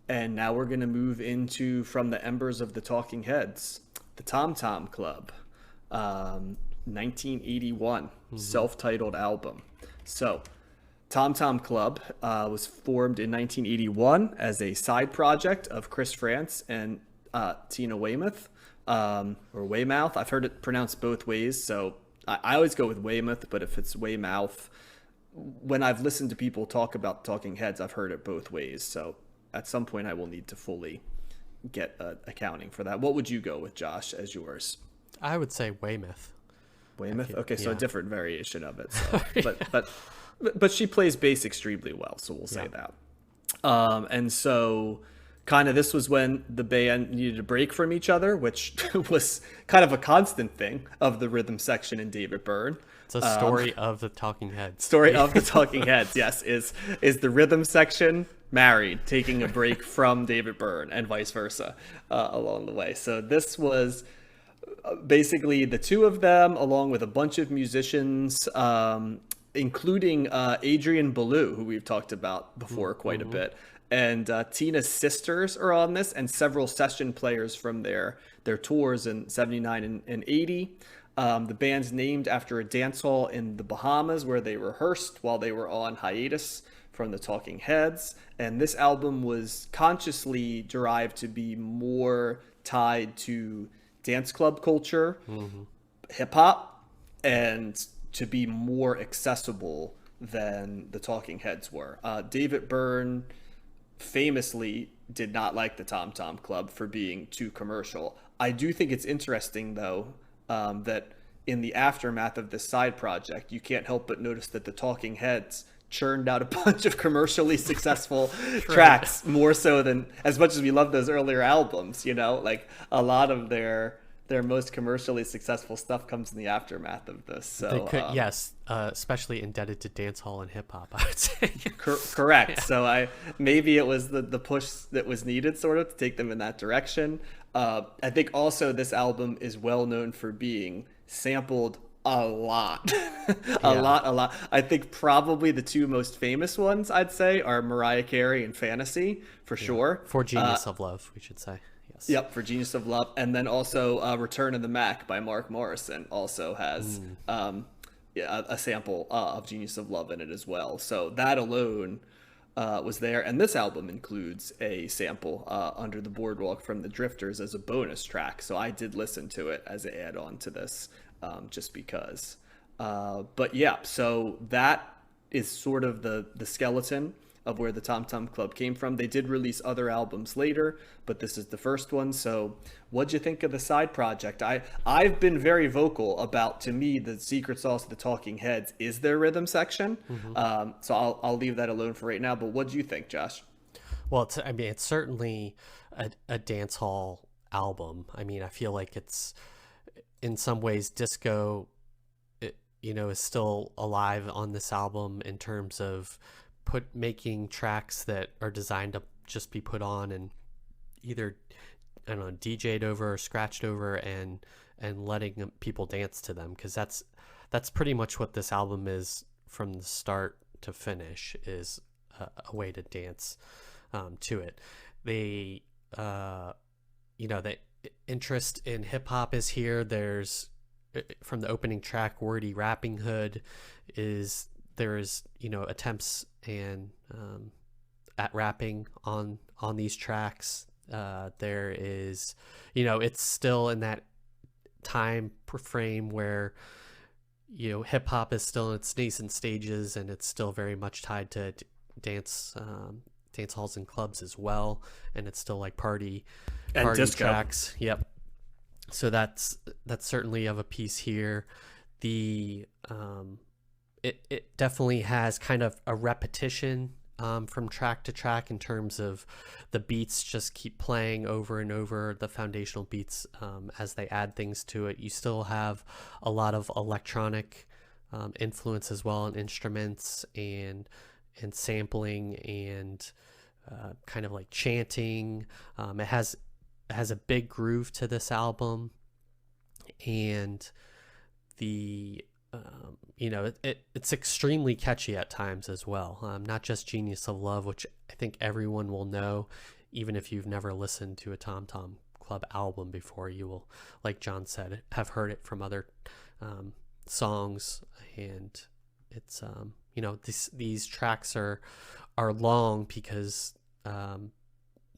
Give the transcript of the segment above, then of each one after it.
And now we're going to move into From the Embers of the Talking Heads, the Tom Tom Club, 1981, Mm-hmm. self-titled album. So, Tom Tom Club was formed in 1981 as a side project of Chris France and Tina Weymouth, or Weymouth. I've heard it pronounced both ways, so I always go with Weymouth, but if it's Weymouth, when I've listened to people talk about Talking Heads, I've heard it both ways. So at some point, I will need to fully get accounting for that. What would you go with, Josh, as yours? I would say Weymouth. Weymouth. Okay, so a Yeah. different variation of it. So, but she plays bass extremely well, so we'll say Yeah. that. And so kind of this was when the band needed a break from each other, which was kind of a constant thing of the rhythm section in David Byrne. It's a story of the Talking Heads. Story of the Talking Heads, yes, is the rhythm section married, taking a break from David Byrne, and vice versa along the way. So this was basically the two of them, along with a bunch of musicians, including Adrian Belew, who we've talked about before quite a bit. And Tina's sisters are on this, and several session players from their tours in 79 and 80. The band's named after a dance hall in the Bahamas where they rehearsed while they were on hiatus from the Talking Heads. And this album was consciously derived to be more tied to dance club culture, hip hop, and to be more accessible than the Talking Heads were. David Byrne famously did not like the Tom Tom Club for being too commercial. I do think it's interesting, though, that in the aftermath of this side project, you can't help but notice that the Talking Heads churned out a bunch of commercially successful tracks, more so than, as much as we love those earlier albums, like a lot of their most commercially successful stuff comes in the aftermath of this. So They could, yes, especially indebted to dance hall and hip hop, I would say. correct. Yeah. So maybe it was the push that was needed, sort of, to take them in that direction. I think also this album is well known for being sampled a lot. a lot. I think probably the two most famous ones, I'd say, are Mariah Carey and Fantasy, for sure. For Genius of Love, we should say. Yes. Yep, for Genius of Love. And then also Return of the Mac by Mark Morrison also has a sample of Genius of Love in it as well. So that alone was there. And this album includes a sample, Under the Boardwalk from the Drifters, as a bonus track. So I did listen to it as an add-on to this, just because. But yeah, so that is sort of the skeleton of where the Tom Tom Club came from. They did release other albums later, but this is the first one. So what'd you think of the side project? I've been very vocal about, to me, the secret sauce of the Talking Heads is their rhythm section. So I'll leave that alone for right now. But what do you think, Josh? Well, it's certainly a dance hall album. I mean, I feel like it's, in some ways, disco, is still alive on this album in terms of making tracks that are designed to just be put on and either, I don't know, DJ'd over or scratched over and letting people dance to them, because that's pretty much what this album is from the start to finish, is a way to dance to it. The interest in hip hop is here. There's, from the opening track, Wordy Rapping Hood, there is attempts and at rapping on these tracks. There is, it's still in that time frame where hip hop is still in its nascent stages, and it's still very much tied to dance halls and clubs as well, and it's still like party disco tracks. Yep. So that's certainly of a piece here. The it definitely has kind of a repetition from track to track in terms of the beats just keep playing over and over, the foundational beats, as they add things to it. You still have a lot of electronic influence as well, and instruments and sampling and kind of like chanting. It has a big groove to this album, and the it's extremely catchy at times as well. Not just Genius of Love, which I think everyone will know, even if you've never listened to a Tom Tom Club album before. You will, like John said, have heard it from other songs, and it's these tracks are long because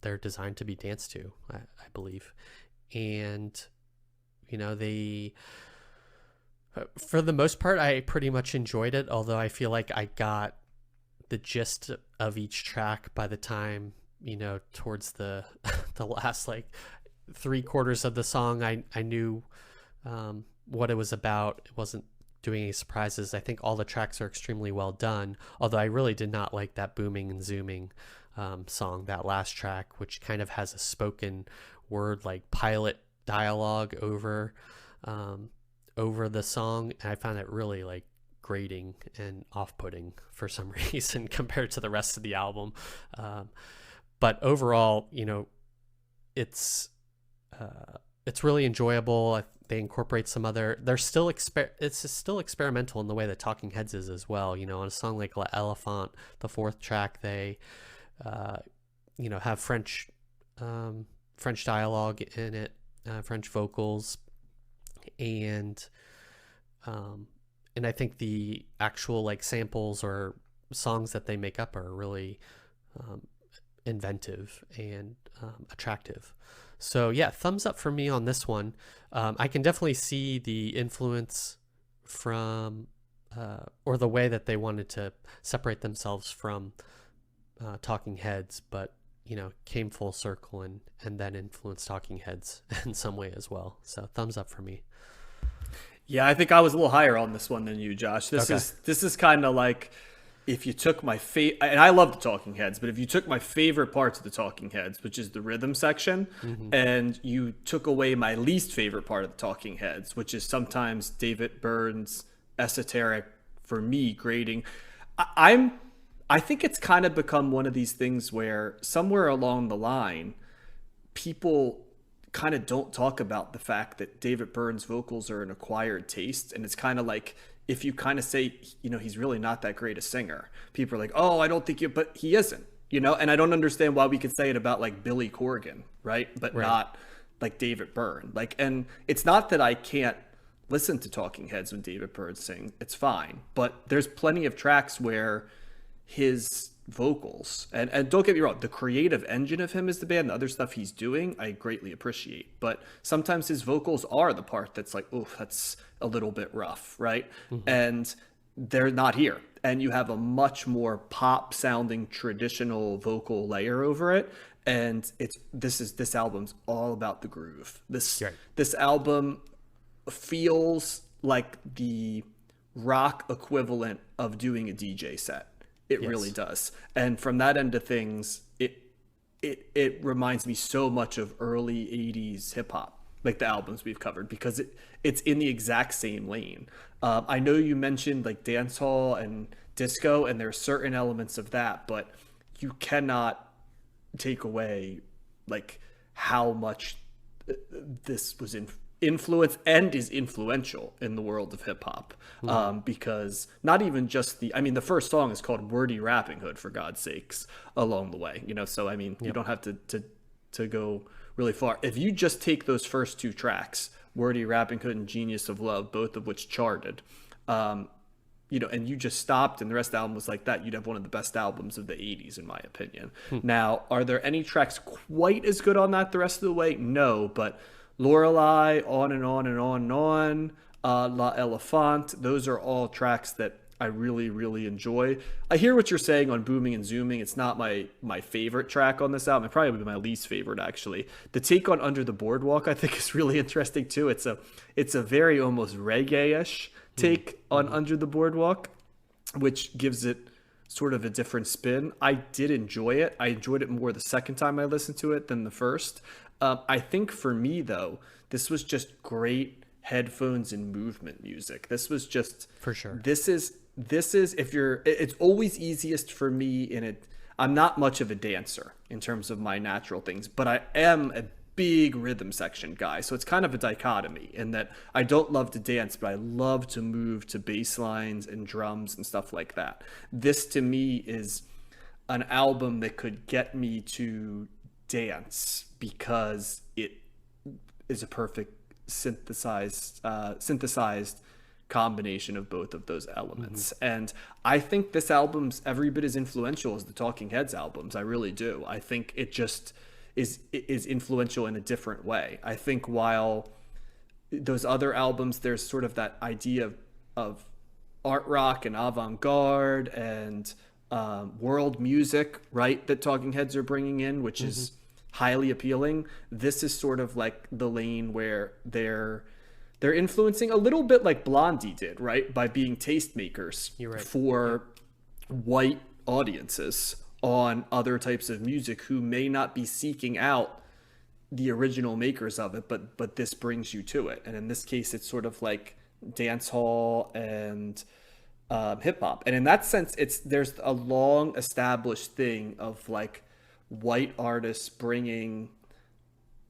they're designed to be danced to, I believe, and they. For the most part, I pretty much enjoyed it, although I feel like I got the gist of each track by the time, towards the the last like 3/4 of the song. I knew what it was about. It wasn't doing any surprises. I think all the tracks are extremely well done, although I really did not like that Booming and Zooming song, that last track, which kind of has a spoken word like pilot dialogue over the song, and I found it really like grating and off-putting for some reason compared to the rest of the album. But overall, it's really enjoyable. They incorporate some other. It's still experimental in the way that Talking Heads is as well. On a song like La Elephant, the 4th track, they have French dialogue in it, French vocals. And I think the actual like samples or songs that they make up are really inventive and attractive. So yeah, thumbs up for me on this one. I can definitely see the influence from or the way that they wanted to separate themselves from Talking Heads, but came full circle and then influenced Talking Heads in some way as well. So thumbs up for me. Yeah, I think I was a little higher on this one than you, Josh. This is kind of like if you took my and I love the Talking Heads, but if you took my favorite parts of the Talking Heads, which is the rhythm section, and you took away my least favorite part of the Talking Heads, which is sometimes David Byrne's esoteric, for me, grading, I think it's kind of become one of these things where somewhere along the line, people kind of don't talk about the fact that David Byrne's vocals are an acquired taste. And it's kind of like, if you kind of say, he's really not that great a singer, people are like, oh, I don't think but he isn't, and I don't understand why we could say it about like Billy Corgan, right? But not like David Byrne. And it's not that I can't listen to Talking Heads when David Byrne sings, it's fine. But there's plenty of tracks where his vocals, and don't get me wrong, the creative engine of him as the band, the other stuff he's doing, I greatly appreciate, but sometimes his vocals are the part that's like, oh, that's a little bit rough, right? And they're not here, and you have a much more pop sounding traditional vocal layer over it, and this album's all about the groove. This album feels like the rock equivalent of doing a DJ set. It really does. And from that end of things, it reminds me so much of early 80s hip hop, like the albums we've covered, because it's in the exact same lane. I know you mentioned like dancehall and disco, and there are certain elements of that, but you cannot take away like how much this was influence and is influential in the world of hip hop, because not even just the first song is called Wordy Rapping Hood, for God's sakes, along the way, so you don't have to go really far. If you just take those first 2 tracks, Wordy Rapping Hood and Genius of Love, both of which charted, and you just stopped and the rest of the album was like that, you'd have one of the best albums of the 80s, in my opinion. Now, are there any tracks quite as good on that the rest of the way? No, but Lorelei, on and on and on and on, La Elephant, those are all tracks that I really, really enjoy. I hear what you're saying on Booming and Zooming. It's not my favorite track on this album. It probably would be my least favorite, actually. The take on Under the Boardwalk, I think, is really interesting too. It's a very almost reggae-ish take on Under the Boardwalk, which gives it sort of a different spin. I did enjoy it. I enjoyed it more the second time I listened to it than the first. I think for me, though, this was just great headphones and movement music. This was just, for sure. This is it's always easiest for me I'm not much of a dancer in terms of my natural things, but I am a big rhythm section guy. So it's kind of a dichotomy in that I don't love to dance, but I love to move to bass lines and drums and stuff like that. This to me is an album that could get me to dance because it is a perfect synthesized combination of both of those elements. And I think this album's every bit as influential as the Talking Heads albums. I really do. I think it just is influential in a different way. I think while those other albums, there's sort of that idea of art rock and avant-garde and world music, right, that Talking Heads are bringing in, which is highly appealing. This is sort of like the lane where they're influencing a little bit like Blondie did, right, by being tastemakers for white audiences on other types of music who may not be seeking out the original makers of it, but this brings you to it. And in this case, it's sort of like dance hall and hip hop. And in that sense, there's a long established thing of like white artists bringing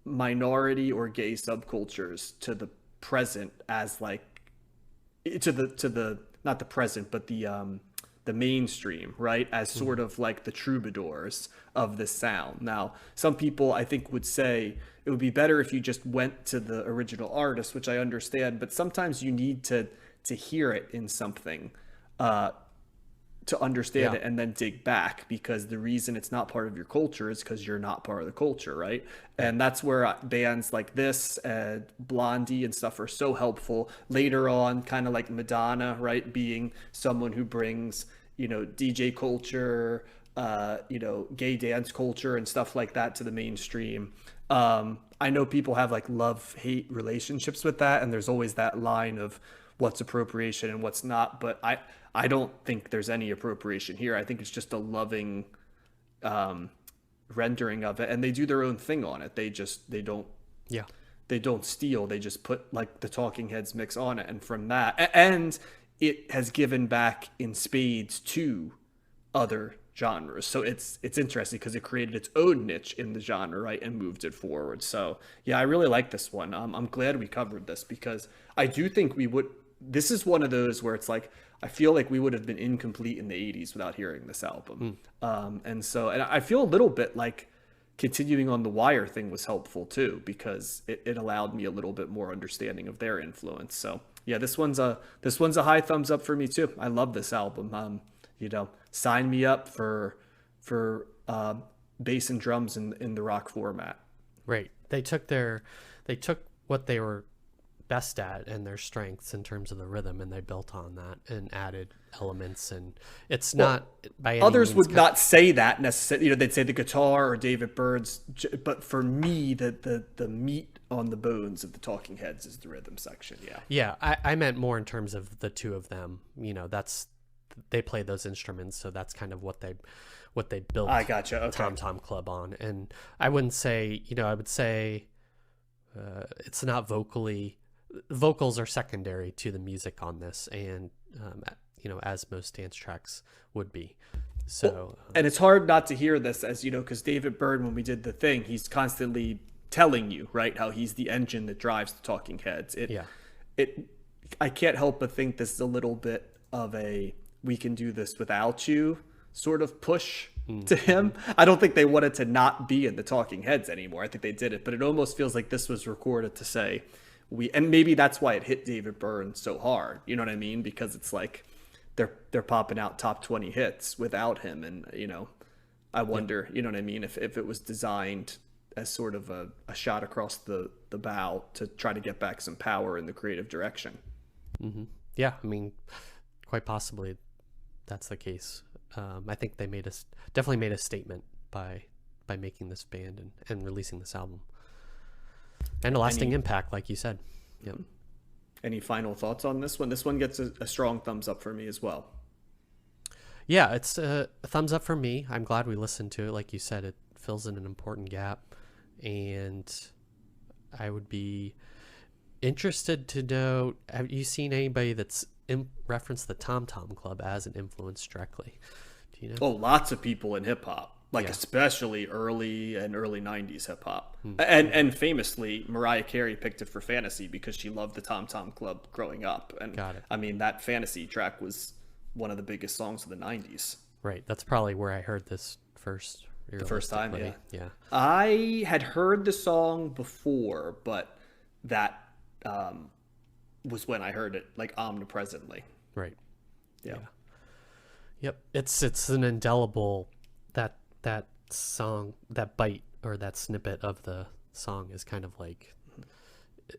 minority or gay subcultures to the present as like to the not the present but the mainstream, right, as sort of like the troubadours of this sound. Now, some people I think would say it would be better if you just went to the original artist, which I understand, but sometimes you need to hear it in something to understand it and then dig back, because the reason it's not part of your culture is because you're not part of the culture, right? And that's where bands like this and Blondie and stuff are so helpful later on, kind of like Madonna, right, being someone who brings, you know, DJ culture, you know, gay dance culture and stuff like that to the mainstream. I know people have like love-hate relationships with that, and there's always that line of what's appropriation and what's not, but I don't think there's any appropriation here. I think it's just a loving rendering of it, and they do their own thing on it. They don't steal. They just put like the Talking Heads mix on it, and from that, and it has given back in spades to other genres. So it's interesting because it created its own niche in the genre, right, and moved it forward. So yeah, I really like this one. I'm glad we covered this because I do think this is one of those where it's like, I feel like we would have been incomplete in the 80s without hearing this album. And I feel a little bit like continuing on the Wire thing was helpful too, because it allowed me a little bit more understanding of their influence. So yeah, this one's a high thumbs up for me too. I love this album. You know, sign me up for bass and drums in the rock format. Right. They took what they were best at and their strengths in terms of the rhythm, and they built on that and added elements. And it's not by any others means would not say that necessarily. You know, they'd say the guitar or David Byrne's, but for me, the meat on the bones of the Talking Heads is the rhythm section. Yeah. I meant more in terms of the two of them. You know, they play those instruments, so that's kind of what they built. I gotcha. Okay. Tom Tom Club on. And I wouldn't say, you know, I would say it's not vocals are secondary to the music on this, and you know, as most dance tracks would be. So and it's hard not to hear this, as you know, because David Byrne, when we did the thing, he's constantly telling you, right, how he's the engine that drives the Talking Heads. I can't help but think this is a little bit of a we can do this without you sort of push to him. I don't think they wanted to not be in the Talking Heads anymore. I think they did it, but it almost feels like this was recorded to say and maybe that's why it hit David Byrne so hard. You know what I mean? Because it's like they're popping out top 20 hits without him, and you know, I wonder, you know what I mean, if it was designed as sort of a shot across the bow to try to get back some power in the creative direction. Yeah, I mean, quite possibly that's the case. I think they definitely made a statement by making this band and releasing this album, and a lasting impact, like you said. Yep. Any final thoughts on this one? This one gets a strong thumbs up for me as well. Yeah, it's a thumbs up for me. I'm glad we listened to it. Like you said, it fills in an important gap, and I would be interested to know, have you seen anybody that's referenced the Tom Tom Club as an influence directly? Do you know? Oh, lots of people in hip hop. like Yeah. especially early 90s hip hop. Hmm. And famously, Mariah Carey picked it for Fantasy because she loved the Tom Tom Club growing up. And Got it. I mean, that Fantasy track was one of the biggest songs of the 90s. Right. That's probably where I heard this first. The first time, yeah. Realistically. Yeah. I had heard the song before, but that was when I heard it like omnipresently. Right. Yeah. Yep. It's an indelible that song, that bite or that snippet of the song is kind of like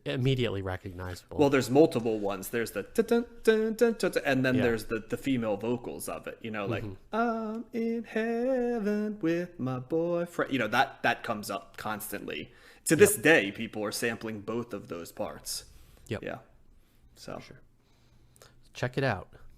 immediately recognizable. Well, there's multiple ones. There's the dun, dun, dun, dun, dun, and then Yeah. there's the female vocals of it. You know, like I'm in heaven with my boyfriend. You know, that comes up constantly. To this day, people are sampling both of those parts. Yep. Yeah. So Sure. Check it out.